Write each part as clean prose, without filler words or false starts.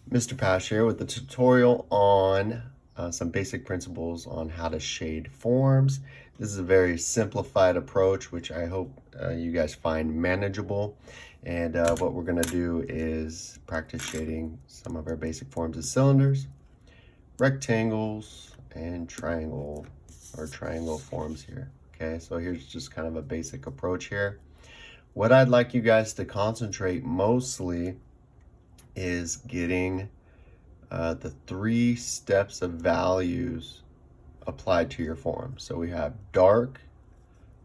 Mr. Pash here with the tutorial on some basic principles on how to shade forms. This is a very simplified approach, which I hope you guys find manageable. And what we're going to do is practice shading some of our basic forms of cylinders, rectangles, and triangle forms here. Okay, so here's just kind of a basic approach here. What I'd like you guys to concentrate mostly is getting the 3 steps of values applied to your form. So we have dark,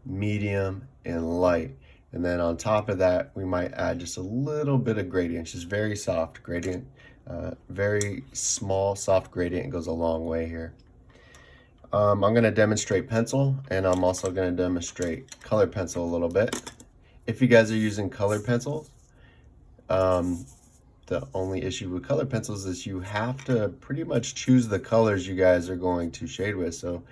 medium, and light. And then on top of that, we might add just a little bit of gradient, just very soft gradient, very small, soft gradient. It goes a long way here. I'm going to demonstrate pencil, and I'm also going to demonstrate colored pencil a little bit. If you guys are using colored pencils, the only issue with colored pencils is you have to pretty much choose the colors you guys are going to shade with. So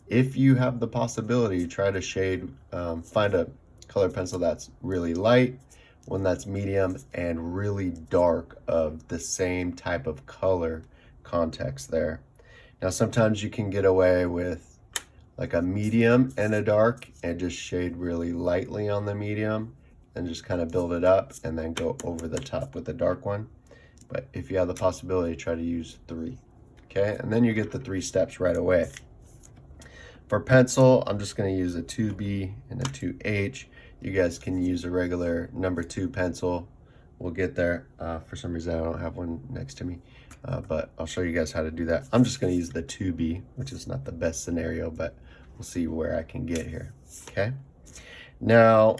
if you have the possibility, try to shade, find a colored pencil that's really light, one that's medium, and really dark of the same type of color context there. Now sometimes you can get away with like a medium and a dark and just shade really lightly on the medium and just kind of build it up and then go over the top with the dark one. But if you have the possibility, try to use 3. Okay, and then you get the 3 steps right away. For pencil, I'm just going to use a 2B and a 2H. You guys can use a regular number 2 pencil. We'll get there. For some reason, I don't have one next to me, but I'll show you guys how to do that. I'm just going to use the 2B, which is not the best scenario, but we'll see where I can get here. Okay. Now,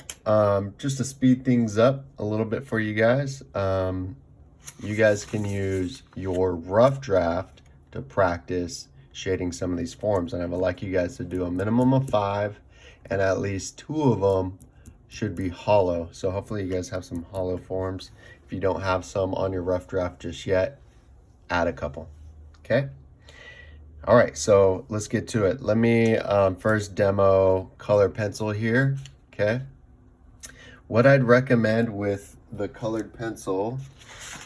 just to speed things up a little bit for you guys, you guys can use your rough draft to practice shading some of these forms. And I would like you guys to do a minimum of 5, and at least 2 of them should be hollow. So hopefully you guys have some hollow forms. If you don't have some on your rough draft just yet, add a couple. Okay. All right, so let's get to it. Let me first demo color pencil here. Okay. What I'd recommend with the colored pencil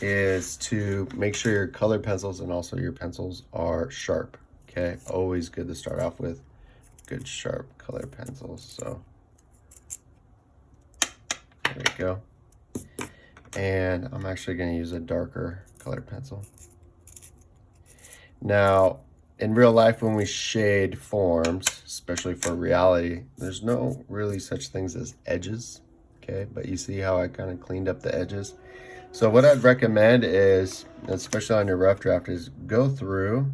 is to make sure your colored pencils and also your pencils are sharp. Okay, always good to start off with good sharp colored pencils. So there we go. And I'm actually going to use a darker colored pencil. Now, in real life, when we shade forms, especially for reality, there's no really such things as edges. Okay, but you see how I kind of cleaned up the edges. So what I'd recommend is, especially on your rough draft, is go through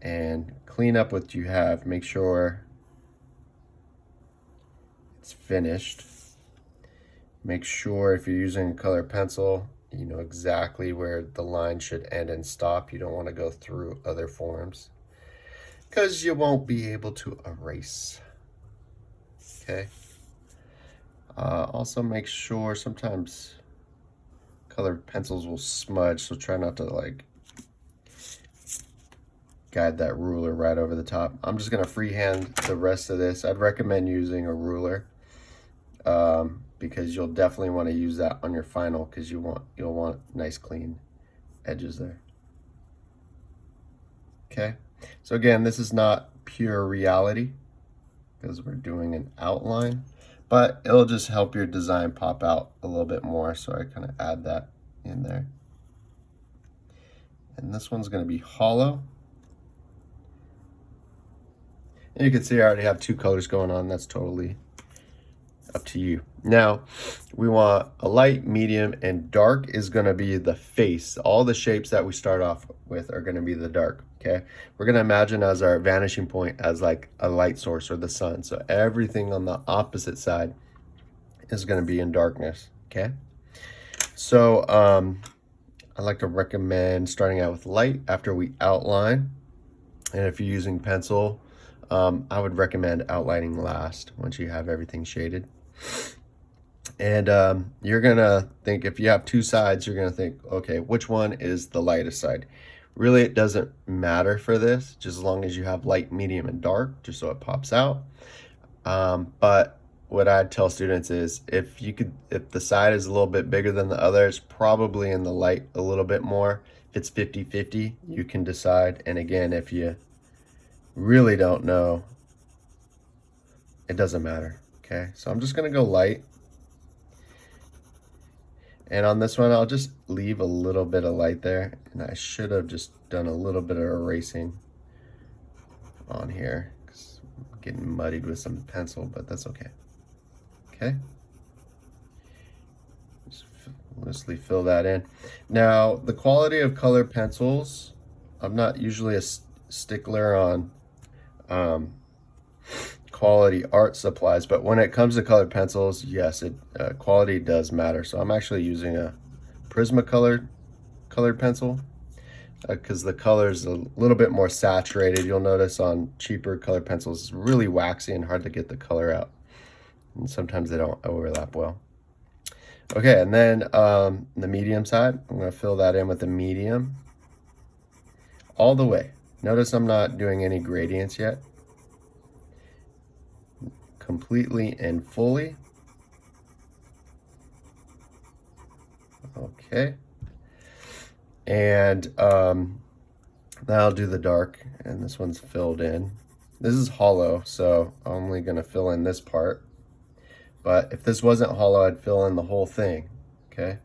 and clean up what you have. Make sure it's finished. Make sure if you're using a colored pencil, you know exactly where the line should end and stop. You don't want to go through other forms because you won't be able to erase. Okay. Also make sure sometimes colored pencils will smudge, so try not to like guide that ruler right over the top. I'm just gonna freehand the rest of this. I'd recommend using a ruler because you'll definitely want to use that on your final because you'll want nice clean edges there. Okay, so again, this is not pure reality because we're doing an outline, but it'll just help your design pop out a little bit more. So I kind of add that in there. And this one's going to be hollow. And you can see I already have 2 colors going on. That's totally up to you. Now, we want a light, medium, and dark is going to be the face. All the shapes that we start off with are going to be the dark. Okay, we're going to imagine as our vanishing point as like a light source or the sun. So everything on the opposite side is going to be in darkness. Okay, so I like to recommend starting out with light after we outline. And if you're using pencil, I would recommend outlining last once you have everything shaded. And you're going to think, if you have 2 sides, you're going to think, okay, which one is the lightest side? Really, it doesn't matter for this, just as long as you have light, medium, and dark, just so it pops out. But what I'd tell students is if the side is a little bit bigger than the other, it's probably in the light a little bit more. If it's 50-50, you can decide. And again, if you really don't know, it doesn't matter. Okay, so I'm just gonna go light. And on this one, I'll just leave a little bit of light there. And I should have just done a little bit of erasing on here, because I'm getting muddied with some pencil, but that's okay. Okay. Just loosely fill that in. Now, the quality of colored pencils, I'm not usually a stickler on quality art supplies, but when it comes to colored pencils, yes, quality does matter. So I'm actually using a Prismacolor colored pencil because the color is a little bit more saturated. You'll notice on cheaper colored pencils, it's really waxy and hard to get the color out. And sometimes they don't overlap well. Okay, and then the medium side, I'm going to fill that in with the medium all the way. Notice I'm not doing any gradients yet. Completely and fully. Okay. And now I'll do the dark, and this one's filled in. This is hollow, so I'm only going to fill in this part. But if this wasn't hollow, I'd fill in the whole thing. Okay.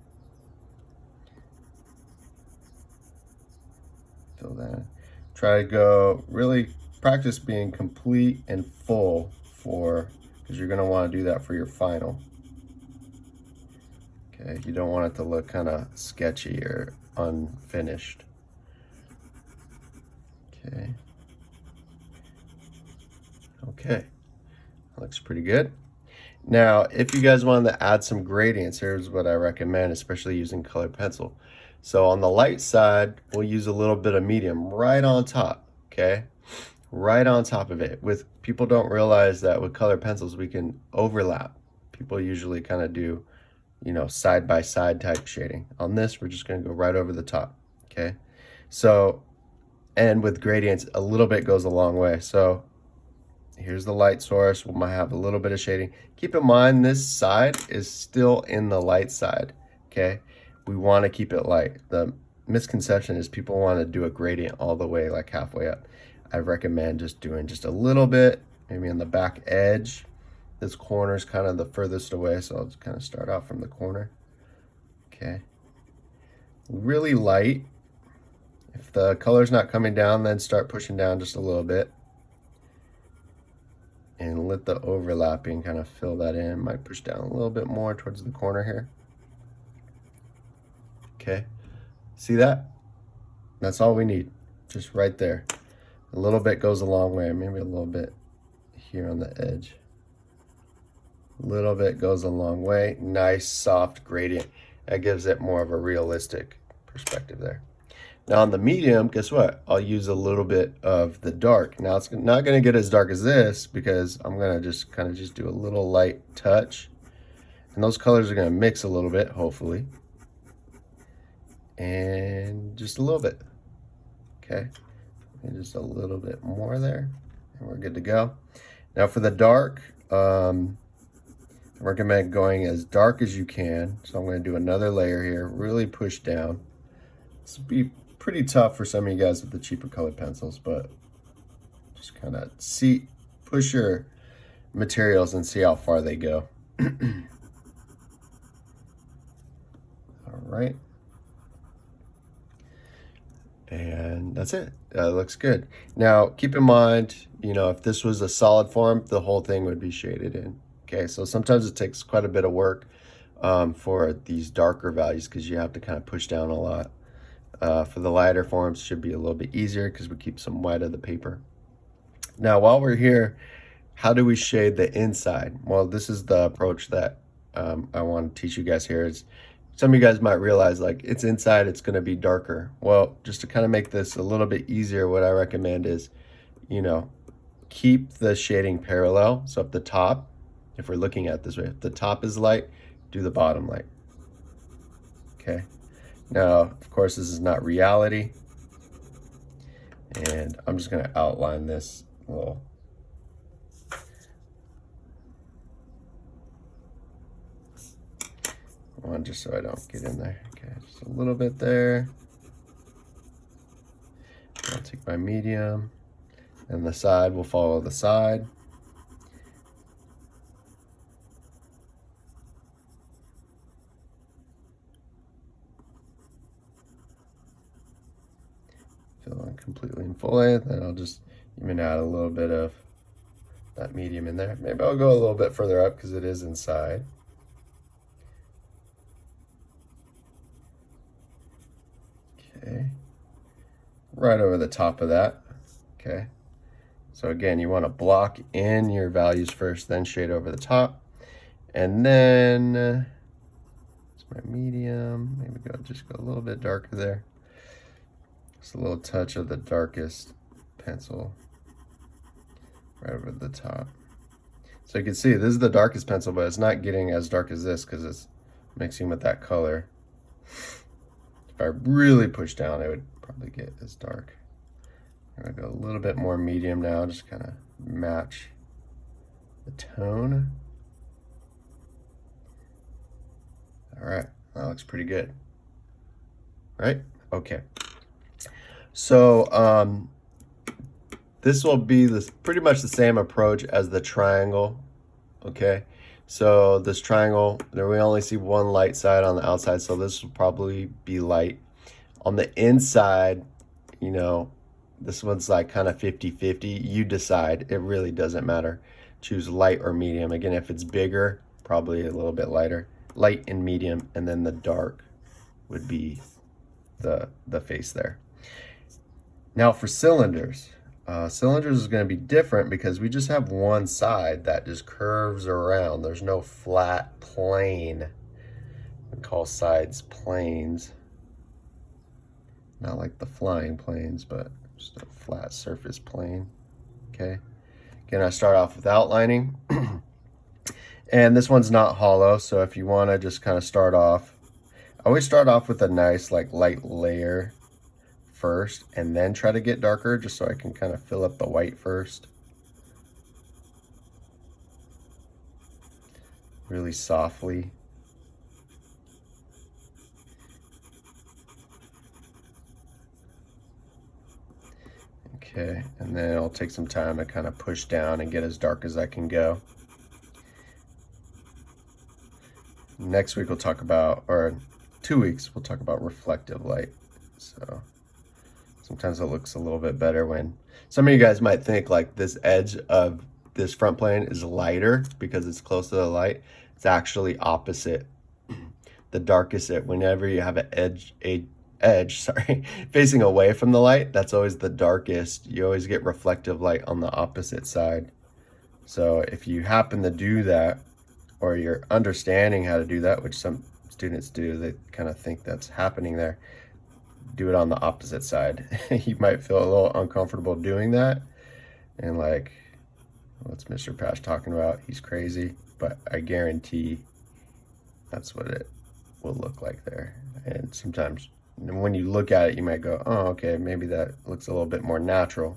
Fill that in. Try to go really practice being complete and full because you're going to want to do that for your final. Okay, you don't want it to look kind of sketchy or unfinished. Okay. Okay, that looks pretty good. Now, if you guys wanted to add some gradients, here's what I recommend, especially using colored pencil. So on the light side, we'll use a little bit of medium right on top, okay? Right on top of it. People don't realize that with colored pencils, we can overlap. People usually kind of do, side by side type shading. On this, we're just going to go right over the top, okay? So, and with gradients, a little bit goes a long way. So here's the light source. We might have a little bit of shading. Keep in mind, this side is still in the light side, okay? We want to keep it light. The misconception is people want to do a gradient all the way, like halfway up. I recommend just doing just a little bit, maybe on the back edge. This corner is kind of the furthest away, so I'll just kind of start out from the corner. Okay. Really light. If the color's not coming down, then start pushing down just a little bit. And let the overlapping kind of fill that in. Might push down a little bit more towards the corner here. Okay. See that? That's all we need. Just right there. A little bit goes a long way. Maybe a little bit here on the edge. A little bit goes a long way. Nice soft gradient. That gives it more of a realistic perspective there. Now on the medium, guess what? I'll use a little bit of the dark. Now it's not going to get as dark as this because I'm going to just kind of just do a little light touch. And those colors are going to mix a little bit, hopefully. And just a little bit. Okay. And just a little bit more there. And we're good to go. Now for the dark, I recommend going as dark as you can. So I'm going to do another layer here. Really push down. This will be pretty tough for some of you guys with the cheaper colored pencils, but just kind of push your materials and see how far they go. All right. And that's it. Looks good. Now, keep in mind, if this was a solid form, the whole thing would be shaded in. Okay, so sometimes it takes quite a bit of work for these darker values because you have to kind of push down a lot. For the lighter forms, it should be a little bit easier because we keep some white of the paper. Now, while we're here, how do we shade the inside? Well, this is the approach that I want to teach you guys here. Some of you guys might realize, like, it's inside, it's going to be darker. Well, just to kind of make this a little bit easier, what I recommend is, keep the shading parallel. So if the top, if we're looking at this way, if the top is light, do the bottom light. Okay. Now, of course, this is not reality. And I'm just going to outline this little one just so I don't get in there. Okay, just a little bit there. I'll take my medium, and the side will follow the side. Fill in completely and fully. Then I'll just even add a little bit of that medium in there. Maybe I'll go a little bit further up because it is inside. Okay, right over the top of that. Okay, so again, you want to block in your values first, then shade over the top. And then it's my medium. Maybe just go a little bit darker there. Just a little touch of the darkest pencil right over the top. So you can see this is the darkest pencil, but it's not getting as dark as this because it's mixing with that color. If I really push down, it would probably get as dark. I'm gonna go a little bit more medium now, just kind of match the tone. All right, that looks pretty good, right? Okay. So this will be pretty much the same approach as the triangle, okay? So this triangle, there we only see one light side on the outside, so this will probably be light. On the inside, you know, this one's like kind of 50-50. You decide, it really doesn't matter. Choose light or medium. Again, if it's bigger, probably a little bit lighter. Light and medium, and then the dark would be the face there. Now for cylinders, cylinders is going to be different because we just have one side that just curves around. There's no flat plane. We call sides planes. Not like the flying planes, but just a flat surface plane. Okay. Again, I start off with outlining. And this one's not hollow, so if you want to just kind of start off, I always start off with a nice like light layer first and then try to get darker just so I can kind of fill up the white first. Really softly. Okay, and then it'll take some time to kind of push down and get as dark as I can go. Next week we'll talk about, or 2 weeks, we'll talk about reflective light. So sometimes it looks a little bit better when, some of you guys might think like this edge of this front plane is lighter because it's close to the light. It's actually opposite. The darkest, whenever you have an edge, sorry, facing away from the light, that's always the darkest. You always get reflective light on the opposite side. So if you happen to do that, or you're understanding how to do that, which some students do, they kind of think that's happening there, do it on the opposite side. You might feel a little uncomfortable doing that, and like, what's Mr. Pash talking about? He's crazy, but I guarantee that's what it will look like there. And sometimes when you look at it, you might go, oh, okay, maybe that looks a little bit more natural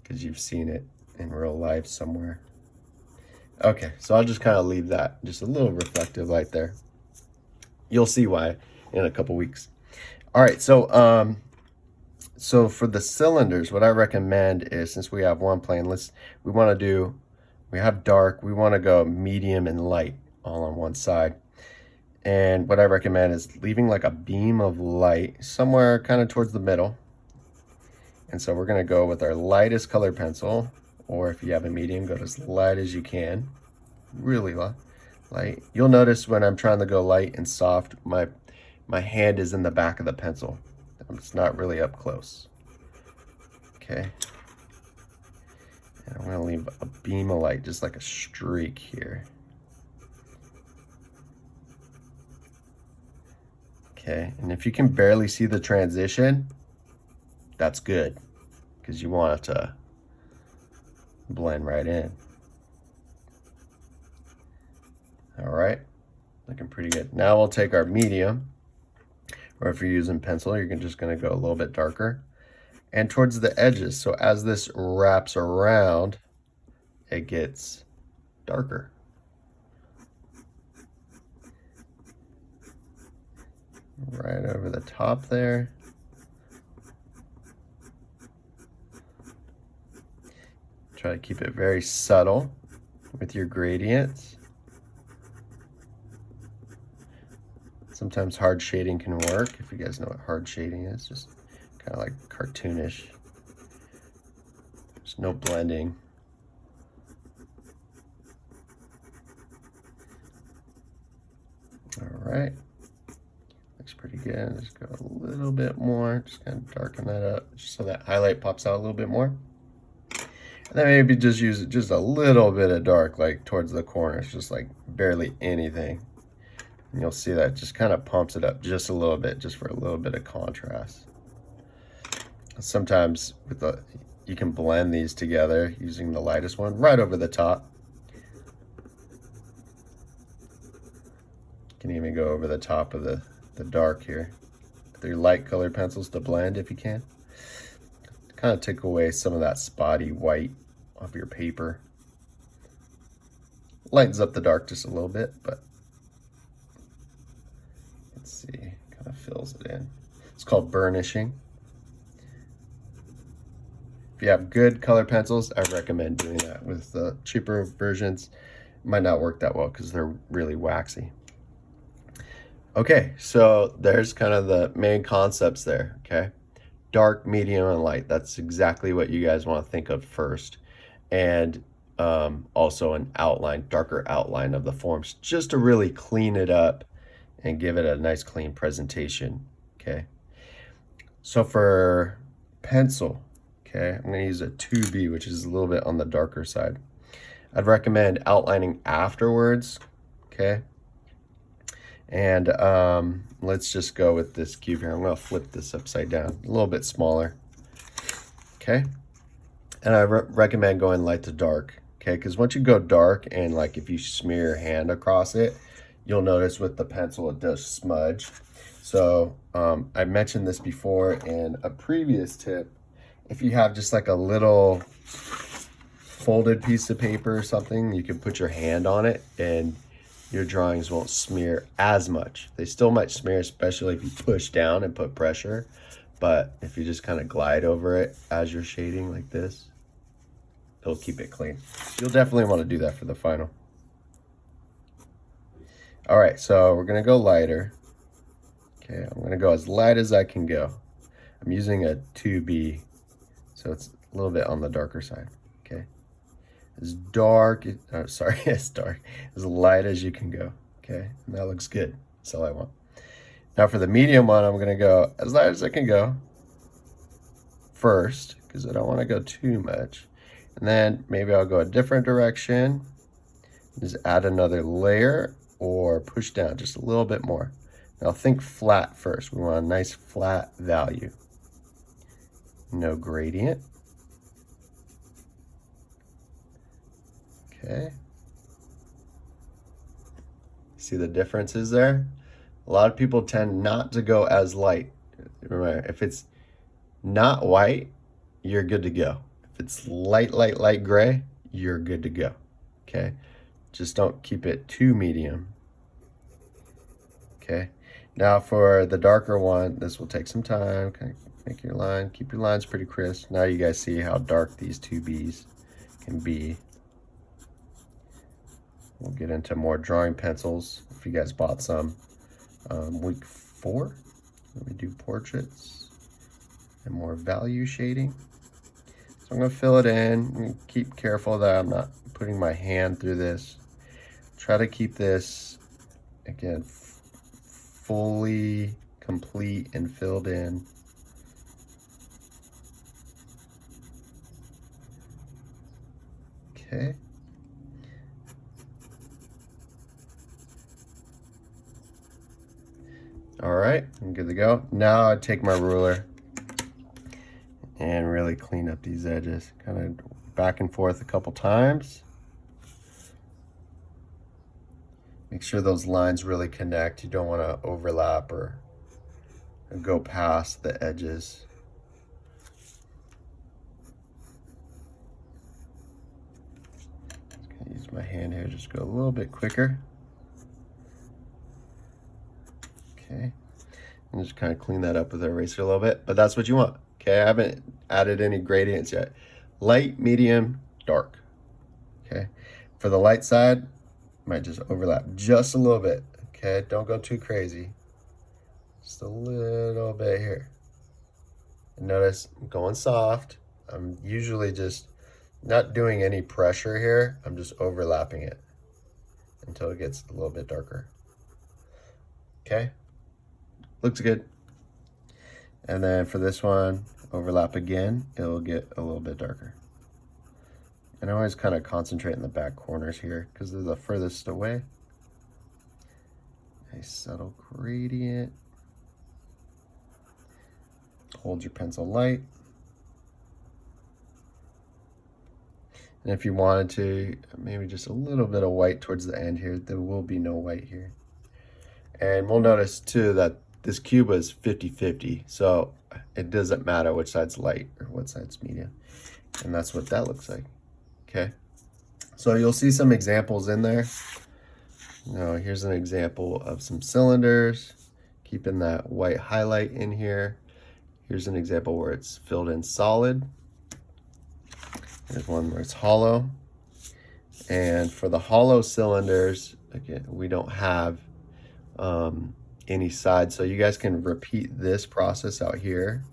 because you've seen it in real life somewhere. Okay, so I'll just kind of leave that, just a little reflective light there. You'll see why in a couple weeks. All right, so so for the cylinders, what I recommend is, since we have one plane, we have dark, we want to go medium and light all on one side. And what I recommend is leaving like a beam of light somewhere kind of towards the middle. And so we're going to go with our lightest colored pencil, or if you have a medium, go as light as you can, really light. You'll notice when I'm trying to go light and soft, my hand is in the back of the pencil. It's not really up close. Okay. And I'm going to leave a beam of light, just like a streak here. Okay, and if you can barely see the transition, that's good, because you want it to blend right in. All right, looking pretty good. Now we'll take our medium, or if you're using pencil, you're just going to go a little bit darker, and towards the edges. So as this wraps around, it gets darker. right over the top there. Try to keep it very subtle with your gradients. Sometimes hard shading can work, if you guys know what hard shading is, just kind of like cartoonish. There's no blending. All right, looks pretty good. Just go a little bit more, just kind of darken that up, just so that highlight pops out a little bit more. And then maybe just use just a little bit of dark, like towards the corners, just like barely anything. And you'll see that just kind of pumps it up just a little bit, just for a little bit of contrast. Sometimes with you can blend these together using the lightest one right over the top. You can even go over the top of the dark here with your light colored pencils to blend if you can. Kind of take away some of that spotty white off your paper. Lightens up the dark just a little bit, but let's see, kind of fills it in. It's called burnishing. If you have good color pencils, I recommend doing that. With the cheaper versions, it might not work that well because they're really waxy. Okay, so there's kind of the main concepts there, okay? Dark, medium, and light. That's exactly what you guys want to think of first. And also an outline, darker outline of the forms, just to really clean it up and give it a nice clean presentation, okay? So for pencil, okay, I'm going to use a 2B, which is a little bit on the darker side. I'd recommend outlining afterwards, okay? And let's just go with this cube here. I'm going to flip this upside down, a little bit smaller, okay? And I recommend going light to dark, okay? Because once you go dark and like if you smear your hand across it, you'll notice with the pencil it does smudge. So I mentioned this before in a previous tip. If you have just like a little folded piece of paper or something, you can put your hand on it and your drawings won't smear as much. They still might smear, especially if you push down and put pressure. But if you just kind of glide over it as you're shading like this, it'll keep it clean. You'll definitely want to do that for the final. All right, so we're gonna go lighter. Okay, I'm gonna go as light as I can go. I'm using a 2B, so it's a little bit on the darker side, okay? As dark, sorry, as dark, as light as you can go, okay? And that looks good, that's all I want. Now for the medium one, I'm gonna go as light as I can go first, because I don't wanna go too much. And then maybe I'll go a different direction, just add another layer or push down just a little bit more. Now think flat first. We want a nice flat value. No gradient. Okay. See the differences there? A lot of people tend not to go as light. Remember, if it's not white, you're good to go. If it's light gray, you're good to go. Okay? Just don't keep it too medium. Okay? Now for the darker one, this will take some time. Okay, make your line, keep your lines pretty crisp. Now you guys see how dark these 2Bs can be. We'll get into more drawing pencils if you guys bought some. Week 4, we do portraits and more value shading. So I'm gonna fill it in. Keep careful that I'm not putting my hand through this. Try to keep this, again, fully complete and filled in. Okay. All right, I'm good to go. Now I take my ruler and really clean up these edges, kind of back and forth a couple times. Make sure those lines really connect. You don't want to overlap or go past the edges. Just gonna use my hand here, just go a little bit quicker. Okay. And just kind of clean that up with an eraser a little bit, but that's what you want. Okay, I haven't added any gradients yet. Light, medium, dark. Okay, for the light side, might just overlap just a little bit. Okay, don't go too crazy. Just a little bit here. And notice I'm going soft. I'm usually just not doing any pressure here. I'm just overlapping it until it gets a little bit darker. Okay, looks good. And then for this one, overlap again, it'll get a little bit darker. And I always kind of concentrate in the back corners here because they're the furthest away. A subtle gradient. Hold your pencil light. And if you wanted to, maybe just a little bit of white towards the end here. There will be no white here. And we'll notice too that this cube is 50-50, so it doesn't matter which side's light or what side's medium. And that's what that looks like. Okay, so you'll see some examples in there. Now here's an example of some cylinders, keeping that white highlight in here. Here's an example where it's filled in solid. There's one where it's hollow. And for the hollow cylinders, again, we don't have any side, so you guys can repeat this process out here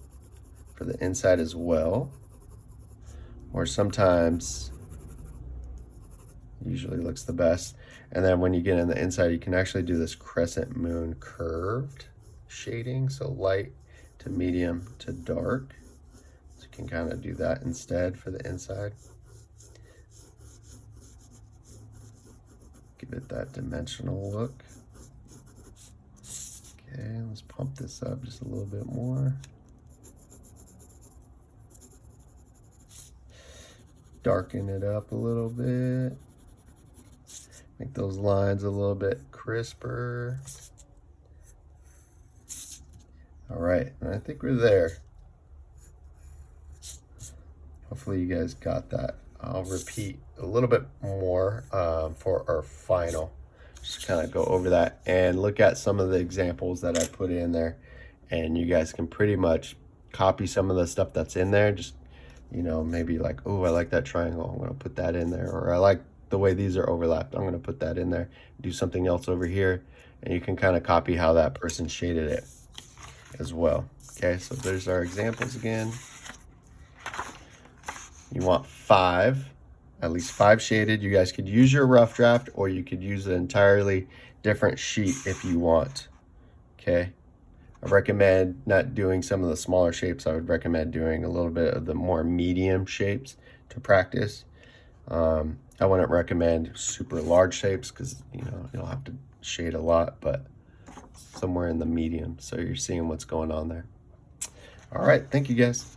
for the inside as well. Or sometimes, usually looks the best. And then when you get in the inside, you can actually do this crescent moon curved shading, so light to medium to dark. So you can kind of do that instead for the inside. Give it that dimensional look. Okay, let's pump this up just a little bit more. Darken it up a little bit. Make those lines a little bit crisper. All right, and I think we're there. Hopefully you guys got that. I'll repeat a little bit more for our final. Just kind of go over that and look at some of the examples that I put in there, and you guys can pretty much copy some of the stuff that's in there. Just, you know, maybe like, oh, I like that triangle, I'm gonna put that in there, or I like the way these are overlapped, I'm gonna put that in there. Do something else over here, and you can kind of copy how that person shaded it as well. Okay, so there's our examples again. You want at least five shaded. You guys could use your rough draft, or you could use an entirely different sheet if you want. Okay, I recommend not doing some of the smaller shapes. I would recommend doing a little bit of the more medium shapes to practice. I wouldn't recommend super large shapes because, you know, you'll have to shade a lot, but somewhere in the medium, so you're seeing what's going on there. All right, thank you guys.